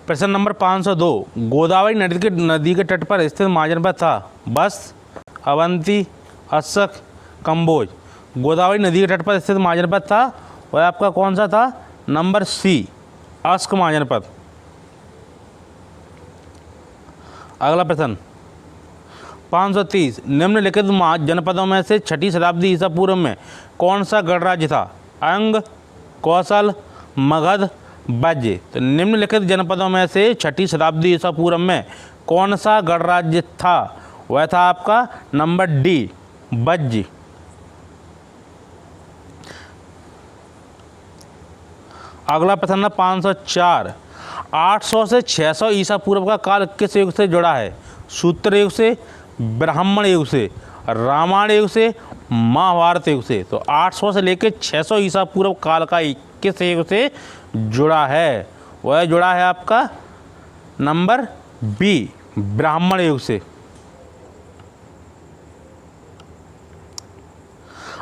प्रश्न नंबर 502, गोदावरी नदी के तट पर स्थित महाजनपद था? बस, अवंती, अस्सक, कंबोज। गोदावरी नदी के तट पर स्थित महाजनपद था, वह आपका कौन सा था? नंबर सी, अस्क महाजनपद। अगला प्रश्न 530, निम्नलिखित जनपदों में से 6ठी शताब्दी ईसा पूर्व में कौन सा गणराज्य था? अंग, कौशल, मगध, वज्य। तो निम्नलिखित जनपदों में से 6ठी शताब्दी ईसा पूर्व में कौन सा गणराज्य था? वह था आपका नंबर डी, वज्य। अगला प्रश्न है 504, 800 से 600 ईसा पूर्व का काल किस युग से जुड़ा है? सूत्र युग से, ब्राह्मण युग से, रामायण युग से, महाभारत युग से। तो 800 से लेकर 600 ईसा पूर्व काल का किस युग से जुड़ा है? वह जुड़ा है आपका नंबर बी, ब्राह्मण युग से।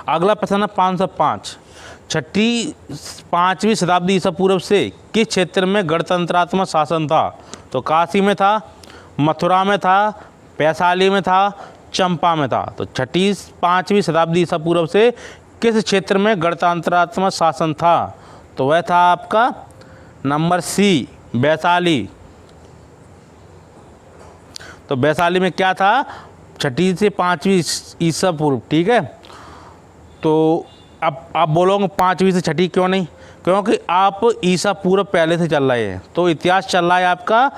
अगला प्रश्न है 505, 5वीं शताब्दी ईसा पूर्व से किस क्षेत्र में गणतंत्रात्मक शासन था? तो काशी में था, मथुरा में था, वैशाली में था, चंपा में था। तो 5वीं शताब्दी ईसा पूर्व से किस क्षेत्र में गणतंत्रात्मक शासन था? तो वह था आपका नंबर सी, वैशाली। तो वैशाली में क्या था? 6ठी से 5वीं ईसा पूर्व, ठीक है। तो अब आप बोलोगे 5वीं से 6ठी क्यों नहीं? क्योंकि आप ईसा पूर्व पहले से चल रहे हैं। तो इतिहास चल रहा है आपका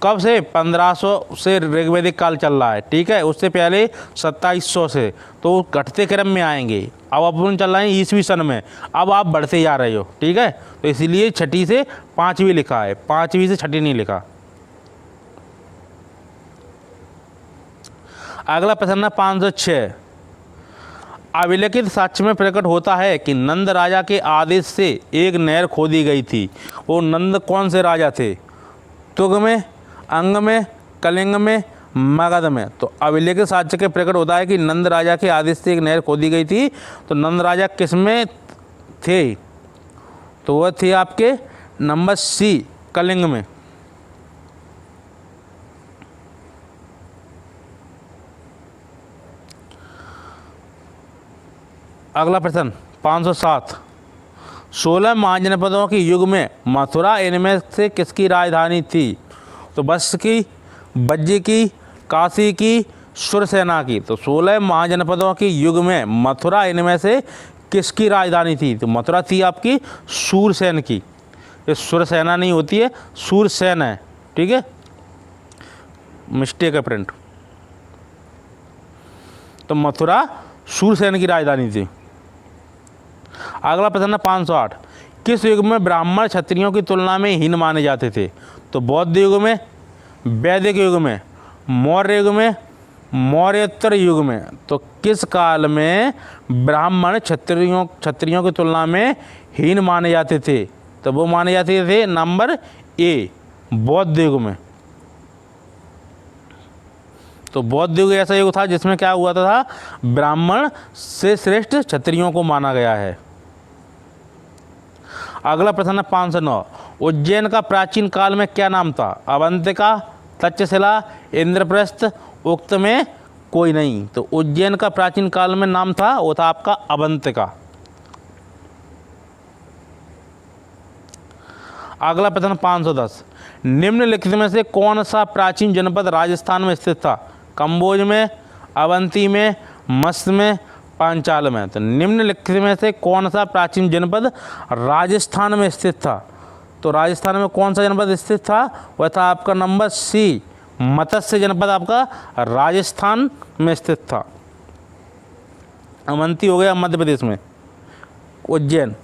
कब से? 1500 से ऋग्वैदिक काल चल रहा है, ठीक है। उससे पहले 2700 से, तो घटते क्रम में आएंगे। अब अपन चल रहे हैं ईसवी सन में, अब आप बढ़ते जा रहे हो, ठीक है। तो इसीलिए 6ठी से 5वीं लिखा है, 5वीं से 6ठी नहीं लिखा। अगला प्रश्न है 506, अभिलिखित साक्ष्य में प्रकट होता है कि नंद राजा के आदेश से एक नहर खोदी गई थी। वो नंद कौन से राजा थे? तुग में, अंग में, कलिंग में, मगध में। तो अभिलेखित साक्ष्य के प्रकट होता है कि नंद राजा के आदेश से एक नहर खोदी गई थी। तो नंद राजा किस में थे? तो वह थे आपके नंबर सी, कलिंग में। अगला प्रश्न 507, 16 महाजनपदों के युग में मथुरा इनमें से किसकी राजधानी थी? तो बस की, वज्य की, काशी की, सुरसेना की। तो 16 महाजनपदों के युग में मथुरा इनमें से किसकी राजधानी थी? तो मथुरा थी आपकी सूरसेन की। ये सुरसेना नहीं होती है, सूरसेन है, ठीक है, मिस्टेक है प्रिंट। तो मथुरा सूरसेन की राजधानी थी। अगला प्रश्न है 508, किस युग में ब्राह्मण क्षत्रियों की तुलना में हीन माने जाते थे? तो बौद्ध युग में, वैदिक युग में, मौर्य युग में, मौर्योत्तर युग में। तो किस काल में ब्राह्मण क्षत्रियों की तुलना में हीन माने जाते थे? तो वो माने जाते थे नंबर ए, बौद्ध युग में। तो बौद्ध युग ऐसा युग था जिसमें क्या हुआ था? ब्राह्मण से श्रेष्ठ क्षत्रियों को माना गया है। अगला प्रश्न है 509, उज्जैन का प्राचीन काल में क्या नाम था? अवंतिका, तक्षशिला, इंद्रप्रस्थ, उक्त में कोई नहीं। तो उज्जैन का प्राचीन काल में नाम था, वो था आपका अवंतिका। अगला प्रश्न 510, निम्नलिखित में से कौन सा प्राचीन जनपद राजस्थान में स्थित था? कंबोज में, अवंती में, मत्स्य में, पांचाल में। तो निम्नलिखित में से कौन सा प्राचीन जनपद राजस्थान में स्थित था? तो राजस्थान में कौन सा जनपद स्थित था? वह था आपका नंबर सी, मत्स्य जनपद आपका राजस्थान में स्थित था। अवंती हो गया मध्य प्रदेश में, उज्जैन।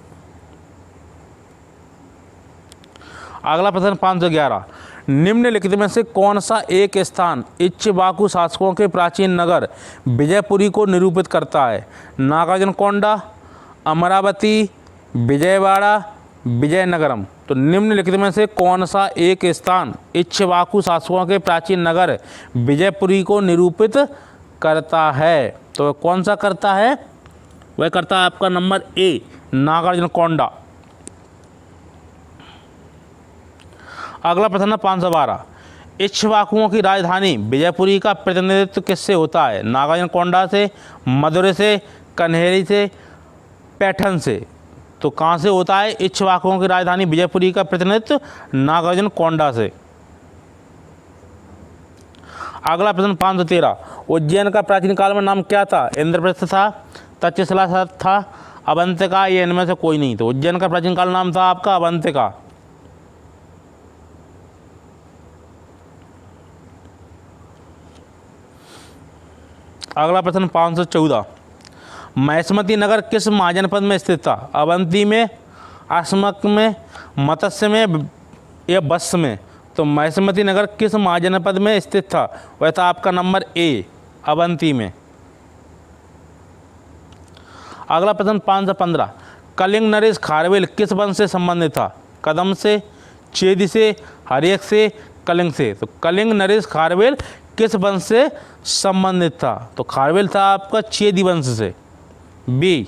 अगला प्रश्न 511, निम्नलिखित में से कौन सा एक स्थान इक्ष्वाकु शासकों के प्राचीन नगर विजयपुरी को निरूपित करता है? नागार्जुनकोंडा, अमरावती, विजयवाड़ा, विजयनगरम। तो निम्नलिखित में से कौन सा एक स्थान इक्ष्वाकु शासकों के प्राचीन नगर विजयपुरी को निरूपित करता है? तो कौन सा करता है? वह करता है आपका नंबर ए, नागार्जुनकोंडा। अगला प्रश्न 512, इक्ष्वाकुओं की राजधानी विजयपुरी का प्रतिनिधित्व किससे होता है? नागार्जुन कोंडा से, मदुरै से, कन्हेरी से, पैठन से। तो कहाँ से होता है इक्ष्वाकुओं की राजधानी विजयपुरी का प्रतिनिधित्व? नागार्जुन कोंडा से। अगला प्रश्न 513, उज्जैन का प्राचीन काल में नाम क्या था? इंद्रप्रस्थ था, तक्षशिला था, अवंतिका, ये इनमें से कोई नहीं। तो उज्जैन का प्राचीन काल नाम था आपका अवंतिका। अगला प्रश्न 514, महिष्मती नगर किस महाजनपद में स्थित था? अवंती में, असमक में, मत्स्य में या बस्स में? तो महिष्मती नगर किस महाजनपद में स्थित था? वह था आपका नंबर ए, अवंती में। अगला प्रश्न 515, कलिंग नरेश खारवेल किस वंश से संबंधित था? कदम से, चेदी से, हर्यक से, कलिंग से? तो कलिंग नरेश खारवेल किस वंश से संबंधित था? तो खारवेल था आपका चेदी वंश से, बी।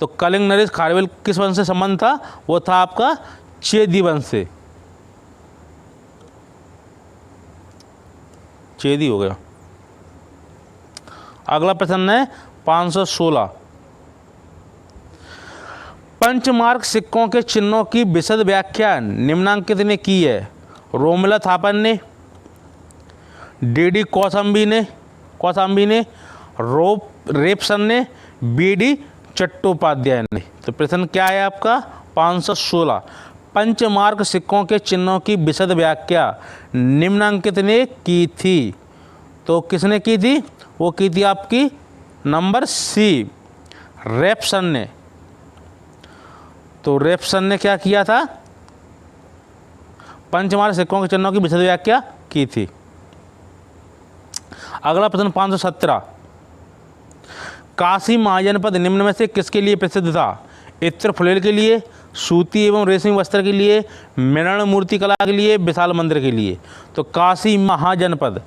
तो कलिंग नरेश खारवेल किस वंश से संबंध था? वो था आपका चेदी वंश से, चेदी हो गया। अगला प्रश्न है 516, पंचमार्क सिक्कों के चिन्हों की विशद व्याख्या निम्नांकित ने की है? रोमिला थापन ने, डी कौशाम्बी ने, रेपसन ने, बी चट्टोपाध्याय ने। तो प्रश्न क्या है आपका 516, पंचमार्क सिक्कों के चिन्हों की विशद व्याख्या निम्नांकित ने की थी। तो किसने की थी? वो की थी आपकी नंबर सी, रेपसन ने। तो रेपसन ने क्या किया था? पंचमार्क सिक्कों के चिन्हों की विशद व्याख्या की थी। अगला प्रश्न 517, काशी महाजनपद निम्न में से किसके लिए प्रसिद्ध था? इत्र फुलेल के लिए, सूती एवं रेशमी वस्त्र के लिए, मृण मूर्ति कला के लिए, विशाल मंदिर के लिए? तो काशी महाजनपद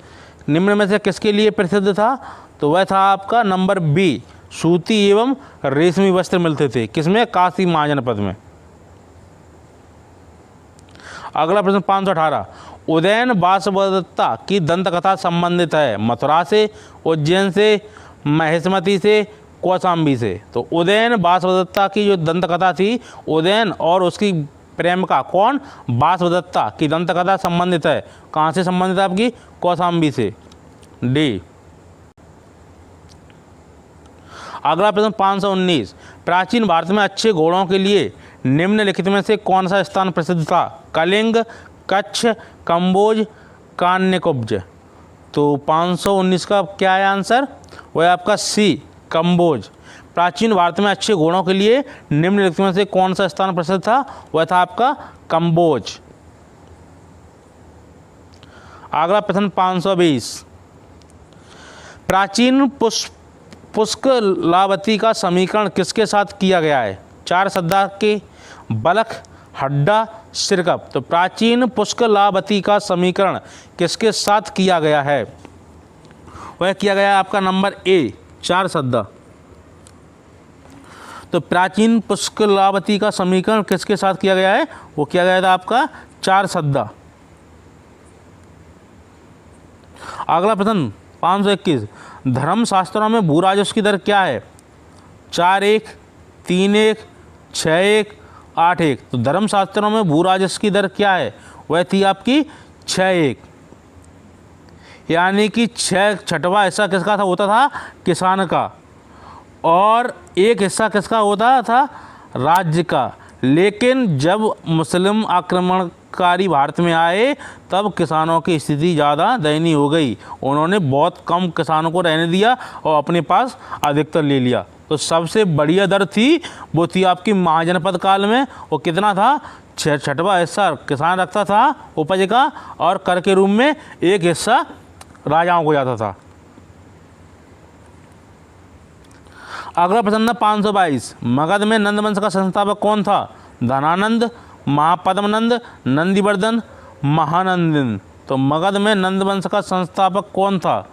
निम्न में से किसके लिए प्रसिद्ध था? तो वह था आपका नंबर बी, सूती एवं रेशमी वस्त्र मिलते थे। किसमें? काशी महाजनपद में। अगला प्रश्न 518, उदयन वासवदत्ता की दंतकथा संबंधित है? मथुरा से, उज्जैन से, महिष्मती से, कौशाम्बी से? तो उदयन वासवदत्ता की जो दंतकथा थी, उदयन और उसकी प्रेमिका कौन? वासवदत्ता की दंतकथा संबंधित है। कहाँ से संबंधित है आपकी? कौशाम्बी से, डी। अगला प्रश्न 519, प्राचीन भारत में अच्छे घोड़ों के लिए निम्नलिखित में से कौन सा स्थान प्रसिद्ध था? कलिंग, कच्छ, कंबोज, कान्यकुब्ज? तो 519 का क्या है आंसर? वह आपका सी, कंबोज। प्राचीन भारत में अच्छे घोड़ों के लिए निम्नलिखित में से कौन सा स्थान प्रसिद्ध था? वह था आपका कंबोज। अगला प्रश्न 520, प्राचीन पुष्कलावती का समीकरण किसके साथ किया गया है? चार सद्दा के, बलख, हड्डा, सिरकप? तो प्राचीन पुष्कलावती का समीकरण किसके साथ किया गया है? वह किया गया आपका नंबर ए, चार सद्दा। तो प्राचीन पुष्कलावती का समीकरण किसके साथ किया गया है? वो किया गया था आपका चार सद्दा। अगला प्रश्न 521, धर्मशास्त्रों में भू राजस्व की दर क्या है? 4-1, 3-1, 6-1, 8-1? तो धर्मशास्त्रों में भू राजस्व की दर क्या है? वह थी आपकी 6-1, यानी कि छठवां हिस्सा किसका था? होता था किसान का, और एक हिस्सा किसका होता था? राज्य का। लेकिन जब मुस्लिम आक्रमणकारी भारत में आए तब किसानों की स्थिति ज़्यादा दयनीय हो गई। उन्होंने बहुत कम किसानों को रहने दिया और अपने पास अधिकतर ले लिया। तो सबसे बढ़िया दर थी वो थी आपकी महाजनपद काल में। वो कितना था? छठवां हिस्सा किसान रखता था उपज का, और कर के रूप में एक हिस्सा राजाओं को जाता था। अगला प्रश्न 522, मगध में नंद वंश का संस्थापक कौन था? धनानंद, महापद्मनंद, नंदीवर्धन, महानंदन? तो मगध में नंद वंश का संस्थापक कौन था?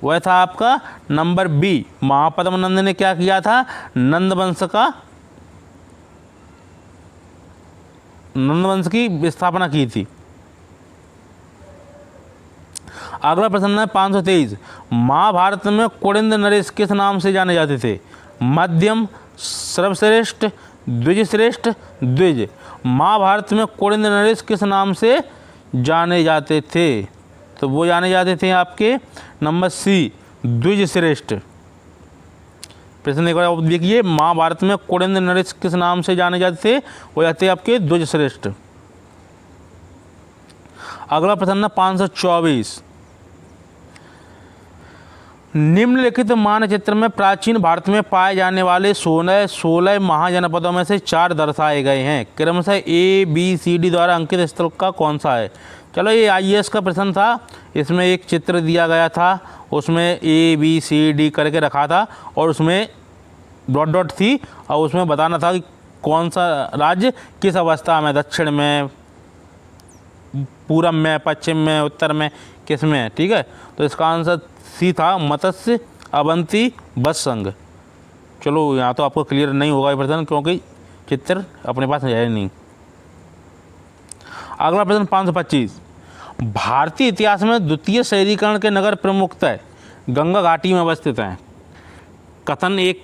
वह था आपका नंबर बी, महापद्मनंद ने क्या किया था? नंद वंश का नंद वंश की स्थापना की थी। अगला प्रश्न है 523, महाभारत में कुरिंद नरेश किस नाम से जाने जाते थे? मध्यम, सर्वश्रेष्ठ, द्विजश्रेष्ठ, द्विज। महाभारत में कुरिंद नरेश किस नाम से जाने जाते थे? तो वो जाने जाते थे आपके नंबर सी, द्विजश्रेष्ठ। प्रश्न एक बार आप देखिए, महाभारत में कुरिंद नरेश किस नाम से जाने जाते थे? वो जाते आपके द्विजश्रेष्ठ। अगला प्रश्न है 524, निम्नलिखित मानचित्र में प्राचीन भारत में पाए जाने वाले 16 महाजनपदों में से 4 दर्शाए गए हैं, क्रमशः ABCD द्वारा अंकित स्थल का कौन सा है? चलो, ये IAS का प्रश्न था, इसमें एक चित्र दिया गया था, उसमें ABCD करके रखा था और उसमें डॉट डॉट थी और उसमें बताना था कि कौन सा राज्य किस अवस्था में, दक्षिण में, पूरब में, पश्चिम में, उत्तर में, किस में है। ठीक है, तो इसका आंसर सी था, मत्स्य, अवंती, वत्संग। चलो, यहाँ तो आपको क्लियर नहीं होगा ये प्रश्न क्योंकि चित्र अपने पास है नहीं। अगला प्रश्न 525, भारतीय इतिहास में द्वितीय शहरीकरण के नगर प्रमुखतः गंगा घाटी में अवस्थित हैं। कथन 1।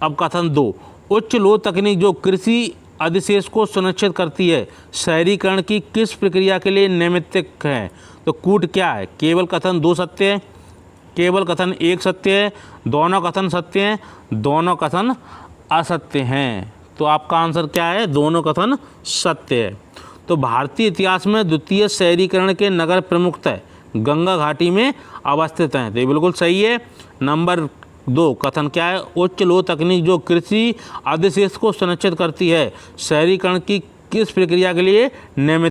अब कथन 2, उच्च लो तकनीक जो कृषि अधिशेष को सुनिश्चित करती है, शहरीकरण की किस प्रक्रिया के लिए नैमित्तिक है? तो कूट क्या है? केवल कथन 2 सत्य है, केवल कथन 1 सत्य है, दोनों कथन सत्य हैं, दोनों कथन असत्य हैं। तो आपका आंसर क्या है? दोनों कथन सत्य है। तो भारतीय इतिहास में द्वितीय शहरीकरण के नगर प्रमुखतः गंगा घाटी में अवस्थित हैं, तो ये बिल्कुल सही है। नंबर 2 कथन क्या है? उच्च लो तकनीक जो कृषि अधिशेष को सुनिश्चित करती है, शहरीकरण की किस प्रक्रिया के लिए नियमित